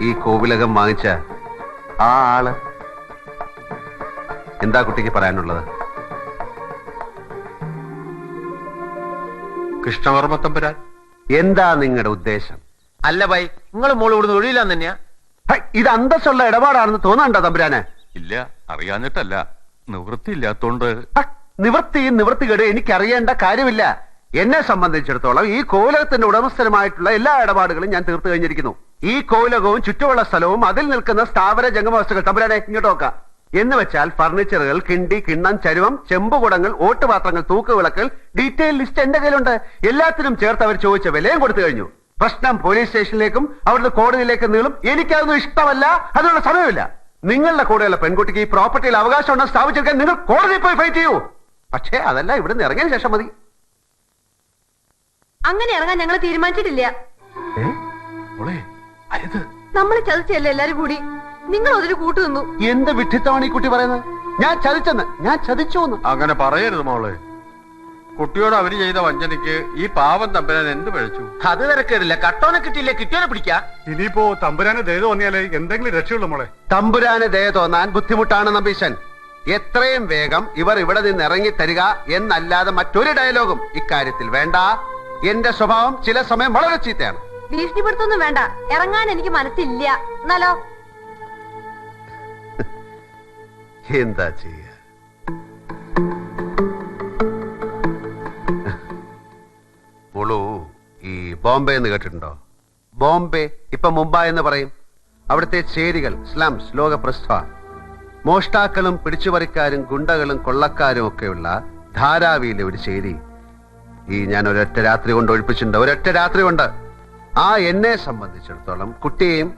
ഈ കോവിലകം വാങ്ങിച്ച ആ ആള്. എന്താ കുട്ടിക്ക് പറയാനുള്ളത്? കൃഷ്ണവർമ്മ തമ്പുരാൻ. എന്താ നിങ്ങളുടെ ഉദ്ദേശം? അല്ല ബൈ, നിങ്ങൾ മോള് ഇവിടുന്ന് ഒഴിയില്ലാന്ന് തന്നെയാ? ഇത് അന്തസ്സുള്ള ഇടപാടാണെന്ന് തോന്നണ്ട തമ്പുരാന്. ഇല്ല, അറിയാഞ്ഞിട്ടല്ല, നിവൃത്തിയില്ലാത്തോണ്ട്. നിവൃത്തിയും നിവൃത്തികേട് എനിക്കറിയേണ്ട കാര്യമില്ല. എന്നെ സംബന്ധിച്ചിടത്തോളം ഈ കോവിലകത്തിന്റെ ഉടമസ്ഥനുമായിട്ടുള്ള എല്ലാ ഇടപാടുകളും ഞാൻ തീർത്തു കഴിഞ്ഞിരിക്കുന്നു. ഈ കോവിലകവും ചുറ്റുമുള്ള സ്ഥലവും അതിൽ നിൽക്കുന്ന സ്ഥാവര ജംഗമവസ്തുക്കൾ തമ്പുരാനെ ഇങ്ങോട്ട് നോക്കാം. എന്ന് വെച്ചാൽ ഫർണിച്ചറുകൾ, കിണ്ടി, കിണ്ണം, ചരുവം, ചെമ്പുകുടങ്ങൾ, ഓട്ടുപാത്രങ്ങൾ, തൂക്കുവിളക്കൽ, ഡീറ്റെയിൽ ലിസ്റ്റ് എന്റെ കയ്യിലുണ്ട്. എല്ലാത്തിനും ചേർത്ത് അവർ ചോദിച്ച വിലയും കൊടുത്തു കഴിഞ്ഞു. പ്രശ്നം പോലീസ് സ്റ്റേഷനിലേക്കും അവിടുന്ന് കോടതിയിലേക്ക് നീളും. എനിക്കതൊന്നും ഇഷ്ടമല്ല, അതിനുള്ള സമയമില്ല. നിങ്ങളുടെ കൂടെയുള്ള പെൺകുട്ടിക്ക് ഈ പ്രോപ്പർട്ടിയിൽ അവകാശം ഉണ്ടെന്ന് സ്ഥാപിച്ചെടുക്കാൻ നിങ്ങൾ കോടതിയിൽ പോയി ഫൈറ്റ് ചെയ്യൂ. പക്ഷേ അതല്ല, ഇവിടുന്ന് ഇറങ്ങിയ ശേഷം മതി. അങ്ങനെ ഇറങ്ങാൻ ഞങ്ങൾ തീരുമാനിച്ചിട്ടില്ല. നമ്മൾ ചതിച്ചല്ലേ എല്ലാരും കൂടി. നിങ്ങൾ അതിന് കൂട്ടു നിന്നു. എന്ത് വിഡ്ഢിത്തമാണ് ഈ കുട്ടി പറയുന്നത്? ഞാൻ ചതിച്ചെന്ന്, ഞാൻ ചതിച്ചു. അങ്ങനെ പറയരുത് മോളെ. കുട്ടിയോട് അവര് ചെയ്ത വഞ്ചനയ്ക്ക് ഈ പാവം തമ്പുരാൻ എന്ത് പഴിച്ചു? അത് തിരക്കേടില്ല, കട്ടോനെ കിട്ടിയില്ല, കിട്ടിയോനെ പിടിക്കാ. ഇനിയിപ്പോ തമ്പുരാന് ദയ തോന്നിയാലേ എന്തെങ്കിലും രക്ഷയുള്ളൂ മോളെ. തമ്പുരാന് ദയ തോന്നാൻ ബുദ്ധിമുട്ടാണ് നമ്പീശൻ. എത്രയും വേഗം ഇവർ ഇവിടെ നിന്ന് ഇറങ്ങി തരിക എന്നല്ലാതെ മറ്റൊരു ഡയലോഗും ഇക്കാര്യത്തിൽ വേണ്ട. എന്റെ സ്വഭാവം ചില സമയം വളരെ ചീത്തയാണ്. ഭീഷണിപ്പെടുത്തൊന്നും വേണ്ട, ഇറങ്ങാൻ എനിക്ക് മനസ്സില്ല. എന്നാലോ എന്താ ചെയ്യ? മോളു ഈ ബോംബെ എന്ന് കേട്ടിട്ടുണ്ടോ? ബോംബെ ഇപ്പൊ മുംബൈ എന്ന് പറയും. അവിടുത്തെ ചേരികൾ, സ്ലംസ്, ലോക പ്രസ്ഥ. മോഷ്ടാക്കളും പിടിച്ചുപറിക്കാരും ഗുണ്ടകളും കൊള്ളക്കാരും ഒക്കെയുള്ള ധാരാവിയിലെ ഒരു ചേരി ഈ ഞാൻ ഒരൊറ്റ രാത്രി കൊണ്ട് ഒഴിപ്പിച്ചിട്ടുണ്ട്. ഒരൊറ്റ രാത്രി കൊണ്ട്. ആ എന്നെ സംബന്ധിച്ചിടത്തോളം കുട്ടിയെയും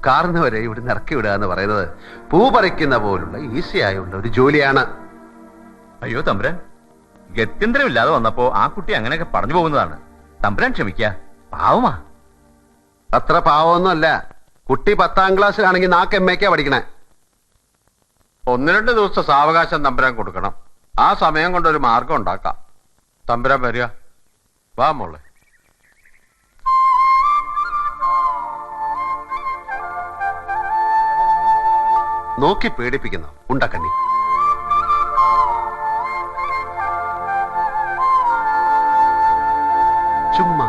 കാർന്നവരെ ഇവിടെ ഇറക്കി വിടുക എന്ന് പറയുന്നത് പൂ പറിക്കുന്ന പോലുള്ള ഈസി ആയുള്ള ഒരു ജോലിയാണ്. അയ്യോ തമ്പുരാൻ, ഗത്യന്തരമില്ലാതെ വന്നപ്പോ ആ കുട്ടി അങ്ങനെയൊക്കെ പറഞ്ഞു പോകുന്നതാണ്. തമ്പുരാൻ ക്ഷമിക്ക, പാവമാ. അത്ര പാവമൊന്നുമല്ല. കുട്ടി 10ാം ക്ലാസ്സിലാണെങ്കിൽ 4 MA പഠിക്കണേ. 1-2 ദിവസത്തെ സാവകാശം തമ്പുരാൻ കൊടുക്കണം. ആ സമയം കൊണ്ട് ഒരു മാർഗം ഉണ്ടാക്കാം. തമ്പുരാൻ വരിക. വാ മോളെ. നോക്കി പേടിപ്പിക്കുന്നു ഉണ്ടക്കണ്ണി. ചുമ്മാ